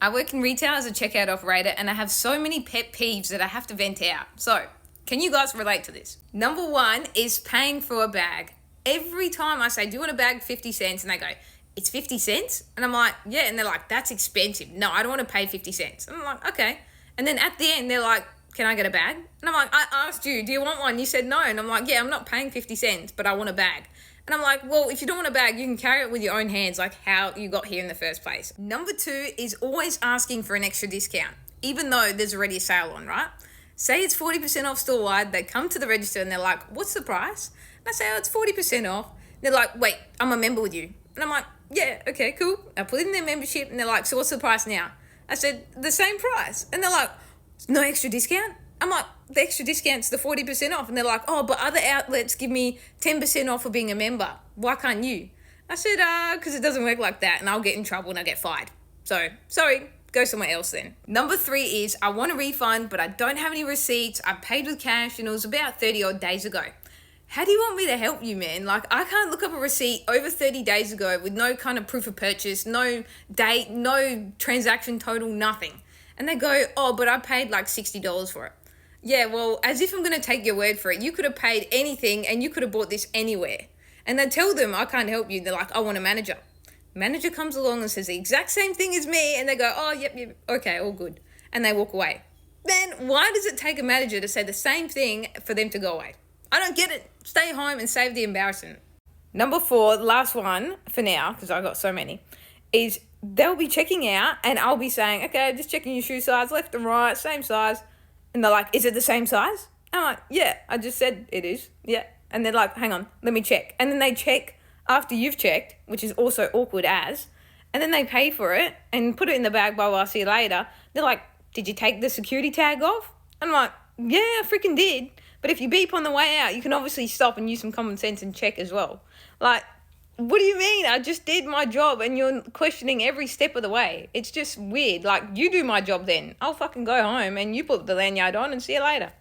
I work in retail as a checkout operator and I have so many pet peeves that I have to vent out. So, can you guys relate to this? Number one is paying for a bag. Every time I say, do you want a bag 50 cents? And they go, it's 50 cents? And I'm like, yeah. And they're like, that's expensive. No, I don't want to pay 50 cents. And I'm like, okay. And then at the end, they're like, can I get a bag? And I'm like, I asked you, do you want one? You said no. And I'm like, yeah, I'm not paying 50 cents, but I want a bag. And I'm like, well, if you don't want a bag, you can carry it with your own hands, like how you got here in the first place. Number two is always asking for an extra discount, even though there's already a sale on, right? Say it's 40% off store-wide, they come to the register and they're like, what's the price? And I say, oh, it's 40% off. They're like, wait, I'm a member with you. And I'm like, yeah, okay, cool. I put in their membership and they're like, so what's the price now? I said, the same price. And they're like, no extra discount? I'm like, the extra discount's the 40% off. And they're like, oh, but other outlets give me 10% off for being a member. Why can't you? I said, because it doesn't work like that and I'll get in trouble and I'll get fired. So, sorry, go somewhere else then. Number three is I want a refund, but I don't have any receipts. I paid with cash and it was about 30 odd days ago. How do you want me to help you, man? Like, I can't look up a receipt over 30 days ago with no kind of proof of purchase, no date, no transaction total, nothing. And they go, oh, but I paid like $60 for it. Yeah, well, as if I'm going to take your word for it. You could have paid anything and you could have bought this anywhere. And they tell them, I can't help you. They're like, I want a manager. Manager comes along and says the exact same thing as me. And they go, oh, yep, okay, all good. And they walk away. Then why does it take a manager to say the same thing for them to go away? I don't get it. Stay home and save the embarrassment. Number four, last one for now, because I got so many, is they'll be checking out and I'll be saying, okay, just checking your shoe size, left and right, same size. And they're like, is it the same size? I'm like, yeah, I just said it is. Yeah. And they're like, hang on, let me check. And then they check after you've checked, which is also awkward as, and then they pay for it and put it in the bag, blah, blah, see you later. They're like, did you take the security tag off? I'm like, yeah, I freaking did. But if you beep on the way out, you can obviously stop and use some common sense and check as well. Like, what do you mean? I just did my job and you're questioning every step of the way. It's just weird. Like, you do my job then. I'll fucking go home and you put the lanyard on and see you later.